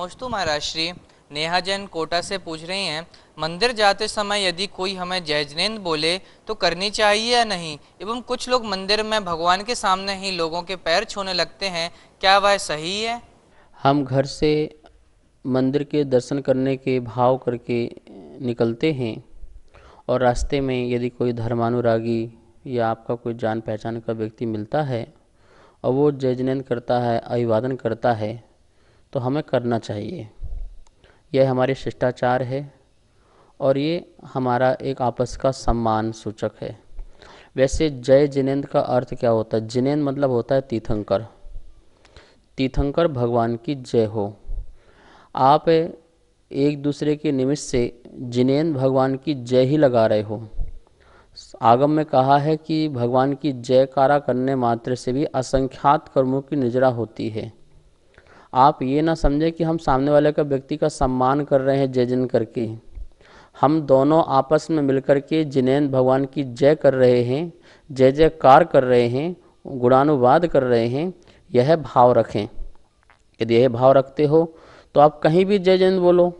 नमोस्तु महाराज श्री। नेहा जैन कोटा से पूछ रही हैं, मंदिर जाते समय यदि कोई हमें जय जिनेंद्र बोले तो करनी चाहिए या नहीं, एवं कुछ लोग मंदिर में भगवान के सामने ही लोगों के पैर छूने लगते हैं, क्या वह सही है? हम घर से मंदिर के दर्शन करने के भाव करके निकलते हैं और रास्ते में यदि कोई धर्मानुरागी या आपका कोई जान पहचान का व्यक्ति मिलता है और वो जय जिनेंद्र करता है, अभिवादन करता है, तो हमें करना चाहिए। यह हमारे शिष्टाचार है और ये हमारा एक आपस का सम्मान सूचक है। वैसे जय जिनेंद्र का अर्थ क्या होता है? जिनेंद्र मतलब होता है तीर्थंकर। तीर्थंकर भगवान की जय हो। आप एक दूसरे के निमित्त से जिनेंद्र भगवान की जय ही लगा रहे हो। आगम में कहा है कि भगवान की जयकारा करने मात्र से भी असंख्यात कर्मों की निजरा होती है। आप ये ना समझें कि हम सामने वाले का व्यक्ति का सम्मान कर रहे हैं जय जिन करके। हम दोनों आपस में मिलकर के जिनेंद्र भगवान की जय कर रहे हैं, जय जयकार कर रहे हैं, गुणानुवाद कर रहे हैं। यह भाव रखें। यदि यह भाव रखते हो तो आप कहीं भी जय जिनेंद्र बोलो,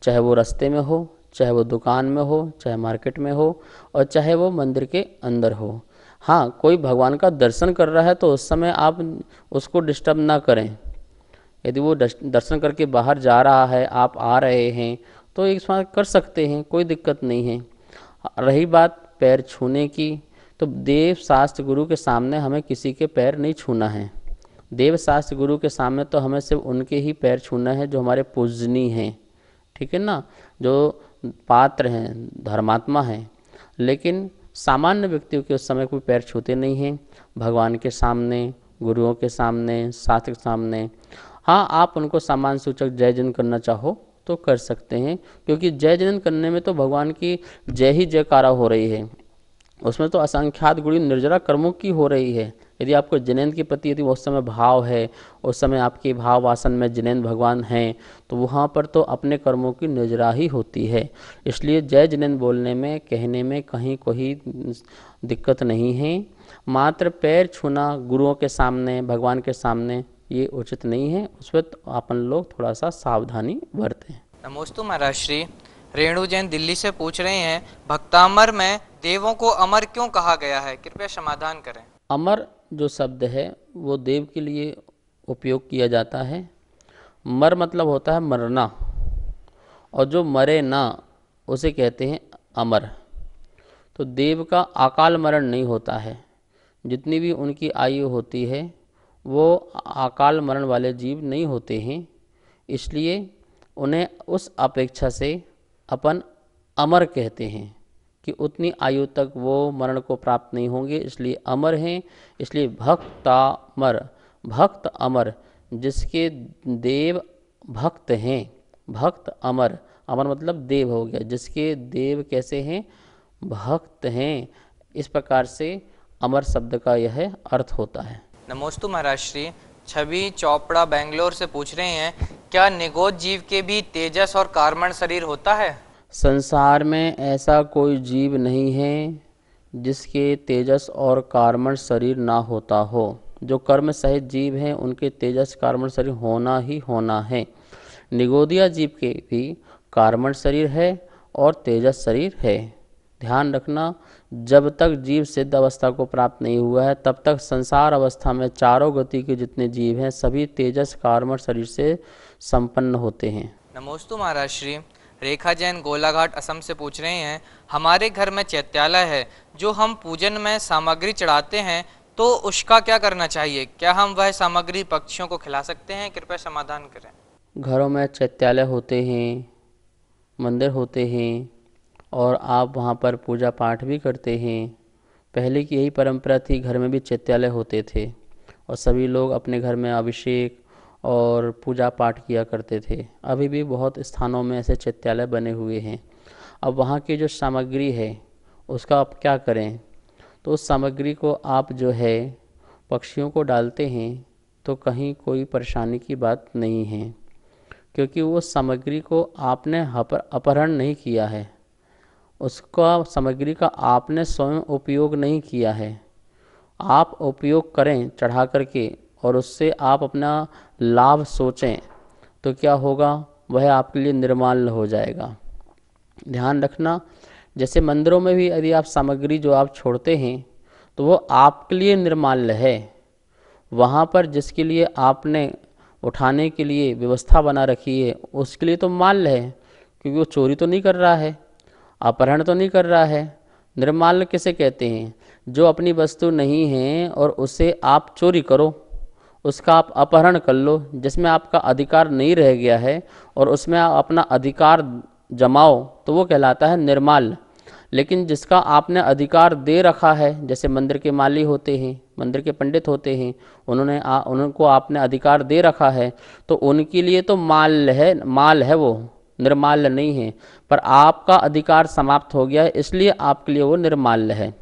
चाहे वो रास्ते में हो, चाहे वो दुकान में हो, चाहे मार्केट में हो, और चाहे वो मंदिर के अंदर हो। हाँ, कोई भगवान का दर्शन कर रहा है तो उस समय आप उसको डिस्टर्ब ना करें। यदि वो दर्शन करके बाहर जा रहा है, आप आ रहे हैं, तो एक साथ कर सकते हैं, कोई दिक्कत नहीं है। रही बात पैर छूने की, तो देव शास्त्र गुरु के सामने हमें किसी के पैर नहीं छूना है। देव शास्त्र गुरु के सामने तो हमें सिर्फ उनके ही पैर छूना है जो हमारे पूजनीय हैं, ठीक है ना, जो पात्र हैं, धर्मात्मा हैं। लेकिन सामान्य व्यक्तियों के उस समय कोई पैर छूते नहीं हैं। भगवान के सामने, गुरुओं के सामने, शास्त्र के सामने हाँ, आप उनको सम्मान सूचक जय जिनेंद्र करना चाहो तो कर सकते हैं, क्योंकि जय जिनेंद्र करने में तो भगवान की जय ही जयकारा हो रही है। उसमें तो असंख्यात गुणी निर्जरा कर्मों की हो रही है। यदि आपको जिनेंद्र के प्रति यदि उस समय भाव है, उस समय आपके भाव वासन में जिनेंद्र भगवान हैं, तो वहाँ पर तो अपने कर्मों की निर्जरा ही होती है। इसलिए जय जिनेंद्र बोलने में, कहने में कहीं कोई दिक्कत नहीं है। मात्र पैर छूना गुरुओं के सामने, भगवान के सामने, ये उचित नहीं है। उस पर तो अपन लोग थोड़ा सा सावधानी बरतें। नमोस्तु महाराज श्री। रेणु जैन दिल्ली से पूछ रहे हैं, भक्तामर में देवों को अमर क्यों कहा गया है, कृपया समाधान करें। अमर जो शब्द है वो देव के लिए उपयोग किया जाता है। मर मतलब होता है मरना, और जो मरे ना उसे कहते हैं अमर। तो देव का अकाल मरण नहीं होता है। जितनी भी उनकी आयु होती है वो अकाल मरण वाले जीव नहीं होते हैं। इसलिए उन्हें उस अपेक्षा से अपन अमर कहते हैं कि उतनी आयु तक वो मरण को प्राप्त नहीं होंगे, इसलिए अमर हैं। इसलिए भक्तामर, भक्त अमर, जिसके देव भक्त हैं, भक्त अमर। अमर मतलब देव हो गया, जिसके देव कैसे हैं, भक्त हैं। इस प्रकार से अमर शब्द का यह अर्थ होता है। नमोस्तु महाराज श्री। छवि चोपड़ा बेंगलोर से पूछ रहे हैं, क्या निगोद जीव के भी तेजस और कार्बन शरीर होता है? संसार में ऐसा कोई जीव नहीं है जिसके तेजस और कार्बन शरीर ना होता हो। जो कर्म सहित जीव हैं उनके तेजस कार्बन शरीर होना ही होना है। निगोदिया जीव के भी कार्बन शरीर है और तेजस शरीर है। ध्यान रखना, जब तक जीव सिद्ध अवस्था को प्राप्त नहीं हुआ है तब तक संसार अवस्था में चारों गति के जितने जीव हैं सभी तेजस कार्बन शरीर से संपन्न होते हैं। नमोस्तु महाराज श्री। रेखा जैन गोलाघाट असम से पूछ रहे हैं, हमारे घर में चैत्यालय है, जो हम पूजन में सामग्री चढ़ाते हैं, तो उसका क्या करना चाहिए? क्या हम वह सामग्री पक्षियों को खिला सकते हैं? कृपया समाधान करें। घरों में चैत्यालय होते हैं, मंदिर होते हैं, और आप वहाँ पर पूजा पाठ भी करते हैं। पहले की यही परंपरा थी, घर में भी चैत्यालय होते थे और सभी लोग अपने घर में अभिषेक और पूजा पाठ किया करते थे। अभी भी बहुत स्थानों में ऐसे चैत्यालय बने हुए हैं। अब वहाँ की जो सामग्री है उसका आप क्या करें? तो उस सामग्री को आप जो है पक्षियों को डालते हैं तो कहीं कोई परेशानी की बात नहीं है, क्योंकि वो सामग्री को आपने अपहरण नहीं किया है, उसका सामग्री का आपने स्वयं उपयोग नहीं किया है। आप उपयोग करें चढ़ा करके और उससे आप अपना लाभ सोचें, तो क्या होगा, वह आपके लिए निर्माल्य हो जाएगा। ध्यान रखना, जैसे मंदिरों में भी यदि आप सामग्री जो आप छोड़ते हैं तो वो आपके लिए निर्माल्य है। वहाँ पर जिसके लिए आपने उठाने के लिए व्यवस्था बना रखी है उसके लिए तो माल्य है, क्योंकि वो चोरी तो नहीं कर रहा है, अपहरण तो नहीं कर रहा है। निर्माल्य किसे कहते हैं? जो अपनी वस्तु नहीं है और उसे आप चोरी करो, उसका आप अपहरण कर लो, जिसमें आपका अधिकार नहीं रह गया है और उसमें आप अपना अधिकार जमाओ, तो वो कहलाता है निर्माल्य। लेकिन जिसका आपने अधिकार दे रखा है, जैसे मंदिर के माली होते हैं, मंदिर के पंडित होते हैं, उनको आपने अधिकार दे रखा है, तो उनके लिए तो माल है, वो निर्माल्य नहीं है। पर आपका अधिकार समाप्त हो गया है, इसलिए आपके लिए वो निर्माल्य है।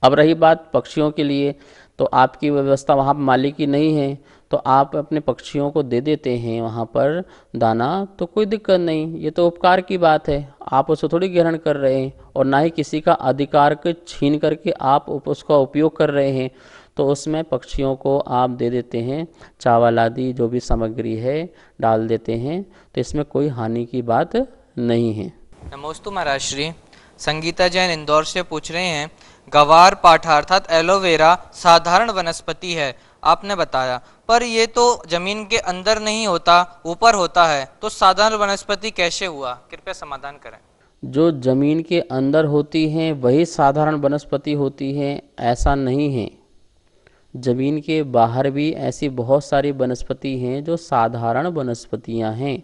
अब रही बात पक्षियों के लिए, तो आपकी व्यवस्था वहाँ पर माली की नहीं है, तो आप अपने पक्षियों को दे देते हैं वहाँ पर दाना, तो कोई दिक्कत नहीं, ये तो उपकार की बात है। आप उसको थोड़ी ग्रहण कर रहे हैं और ना ही किसी का अधिकार को छीन करके आप उसका उपयोग कर रहे हैं। तो उसमें पक्षियों को आप दे देते हैं, चावल आदि जो भी सामग्री है डाल देते हैं, तो इसमें कोई हानि की बात नहीं है। नमोस्तु महाराज श्री। संगीता जैन इंदौर से पूछ रहे हैं, गवार पाठा अर्थात एलोवेरा साधारण वनस्पति है, आपने बताया, पर ये तो जमीन के अंदर नहीं होता, ऊपर होता है, तो साधारण वनस्पति कैसे हुआ? कृपया समाधान करें। जो जमीन के अंदर होती हैं वही साधारण वनस्पति होती हैं, ऐसा नहीं है। जमीन के बाहर भी ऐसी बहुत सारी वनस्पति हैं जो साधारण वनस्पतियां हैं,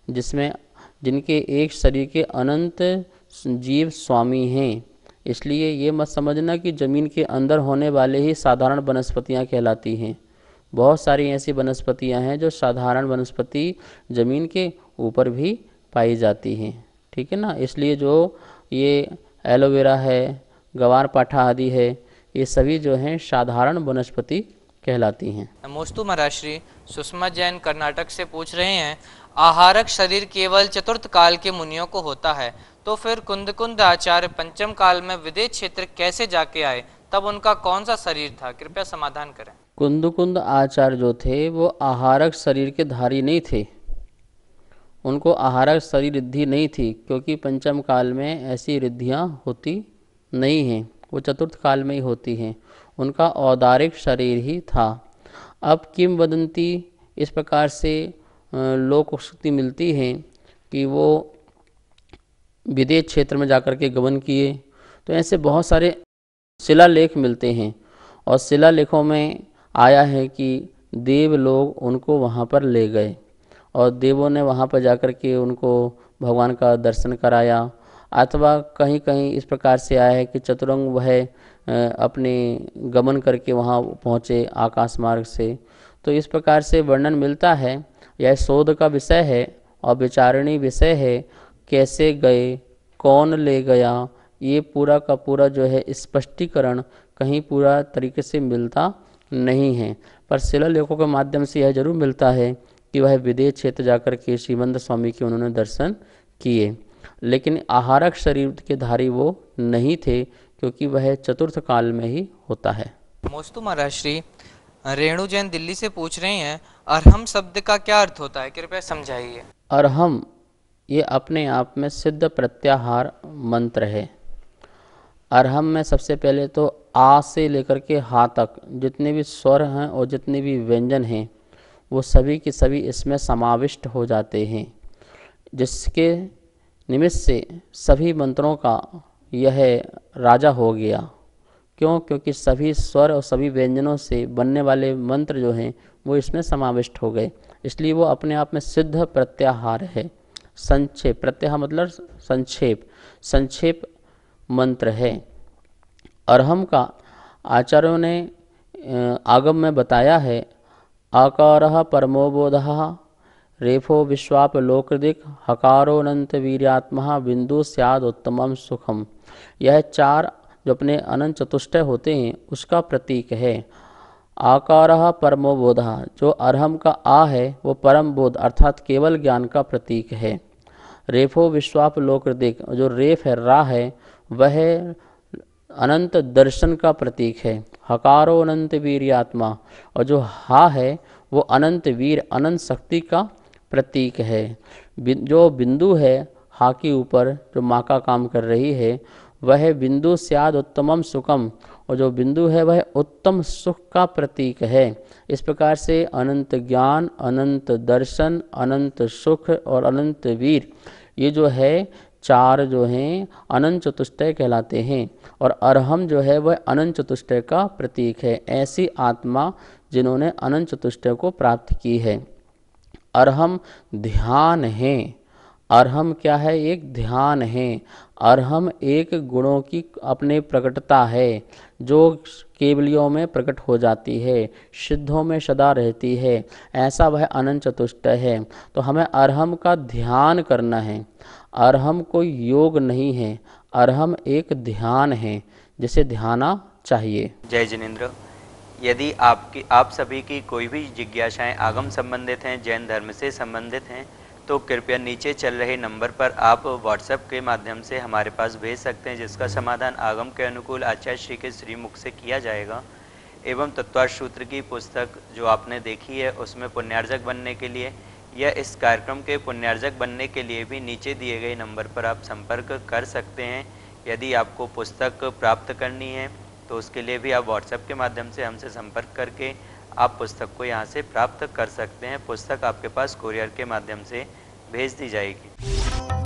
जिनके एक शरीर के अनंत जीव स्वामी हैं। इसलिए ये मत समझना कि जमीन के अंदर होने वाले ही साधारण वनस्पतियां कहलाती हैं। बहुत सारी ऐसी वनस्पतियां हैं जो साधारण वनस्पति जमीन के ऊपर भी पाई जाती हैं। ठीक है ना। इसलिए जो ये एलोवेरा है, गवार पाठा आदि है, ये सभी जो हैं साधारण वनस्पति कहलाती हैं। नमोस्तु महाराज श्री। सुषमा जैन कर्नाटक से पूछ रहे हैं, आहारक शरीर केवल चतुर्थ काल के मुनियों को होता है, तो फिर कुंद आचार्य पंचम काल में विदेश क्षेत्र कैसे जाके आए? तब उनका कौन सा शरीर था? कृपया समाधान करें। कुंद आचार्य जो थे वो आहारक शरीर के धारी नहीं थे, उनको आहारक शरीर रिद्धि नहीं थी, क्योंकि पंचम काल में ऐसी रिद्धियाँ होती नहीं हैं, वो चतुर्थ काल में ही होती हैं। उनका औदारिक शरीर ही था। अब किंवदंती इस प्रकार से लोकोक्ति मिलती है कि वो विदेश क्षेत्र में जाकर के गमन किए, तो ऐसे बहुत सारे शिलालेख मिलते हैं और शिलालेखों में आया है कि देव लोग उनको वहाँ पर ले गए और देवों ने वहाँ पर जाकर के उनको भगवान का दर्शन कराया। अथवा कहीं कहीं इस प्रकार से आया है कि चतुरंग वह अपने गमन करके वहाँ पहुँचे आकाश मार्ग से। तो इस प्रकार से वर्णन मिलता है। यह शोध का विषय है और विचारणीय विषय है, कैसे गए, कौन ले गया, ये पूरा का पूरा जो है स्पष्टीकरण कहीं पूरा तरीके से मिलता नहीं है। पर शिलालेखों के माध्यम से यह जरूर मिलता है कि वह विदेश क्षेत्र जाकर के श्रीमंत स्वामी के उन्होंने दर्शन किए, लेकिन आहारक शरीर के धारी वो नहीं थे, क्योंकि वह चतुर्थ काल में ही होता है। मोस्तु महाराज श्री। रेणु जैन दिल्ली से पूछ रहे हैं, अरहम शब्द का क्या अर्थ होता है? कृपया समझाइए। अरहम ये अपने आप में सिद्ध प्रत्याहार मंत्र है। अरहम में सबसे पहले तो आ से लेकर के हा तक जितने भी स्वर हैं और जितने भी व्यंजन हैं वो सभी के सभी इसमें समाविष्ट हो जाते हैं, जिसके निमित्त से सभी मंत्रों का यह राजा हो गया। क्यों? क्योंकि सभी स्वर और सभी व्यंजनों से बनने वाले मंत्र जो हैं वो इसमें समाविष्ट हो गए, इसलिए वो अपने आप में सिद्ध प्रत्याहार है। संक्षेप, प्रत्याहार मतलब संक्षेप मंत्र है। अरहम का आचार्यों ने आगम में बताया है, आकारः परमोबोधः रेफो विश्वाप लोकदिक हकारोनंत वीर्यात्मा बिंदु स्याद उत्तमम सुखम। यह चार जो अपने अनंत चतुष्टय होते हैं उसका प्रतीक है। आकारः परमोबोधः, जो अरहम का आ है वो परम बोध अर्थात केवल ज्ञान का प्रतीक है। रेफो विश्वाप लोकदिक, जो रेफ है, रा है, वह अनंत दर्शन का प्रतीक है। हकारो अनंत वीर्यात्मा, और जो हा है वो अनंत वीर अनंत शक्ति का प्रतीक है। जो बिंदु है हा के ऊपर जो माँ का काम कर रही है, वह बिंदु स्याद उत्तमम सुखम, और जो बिंदु है वह उत्तम सुख का प्रतीक है। इस प्रकार से अनंत ज्ञान, अनंत दर्शन, अनंत सुख और अनंत वीर, ये जो है चार जो हैं अनंत चतुष्टय कहलाते हैं। और अरहम जो है वह अनंत चतुष्टय का प्रतीक है। ऐसी आत्मा जिन्होंने अनंत चतुष्टय को प्राप्त की है। अरहम ध्यान है। अरहम क्या है? एक ध्यान है। अरहम एक गुणों की अपने प्रकटता है जो केवलियों में प्रकट हो जाती है, सिद्धों में सदा रहती है। ऐसा वह अनंत चतुष्टय है। तो हमें अरहम का ध्यान करना है। अरहम कोई योग नहीं है, अरहम एक ध्यान है जिसे ध्याना चाहिए। जय जिनेन्द्र। यदि आप सभी की कोई भी जिज्ञासाएं आगम संबंधित हैं, जैन धर्म से संबंधित हैं, तो कृपया नीचे चल रहे नंबर पर आप व्हाट्सएप के माध्यम से हमारे पास भेज सकते हैं, जिसका समाधान आगम के अनुकूल आचार्य श्री के श्रीमुख से किया जाएगा। एवं तत्वार्थ सूत्र की पुस्तक जो आपने देखी है, उसमें पुण्यार्जक बनने के लिए या इस कार्यक्रम के पुण्यार्जक बनने के लिए भी नीचे दिए गए नंबर पर आप संपर्क कर सकते हैं। यदि आपको पुस्तक प्राप्त करनी है तो उसके लिए भी आप व्हाट्सएप के माध्यम से हमसे संपर्क करके आप पुस्तक को यहाँ से प्राप्त कर सकते हैं। पुस्तक आपके पास कुरियर के माध्यम से भेज दी जाएगी।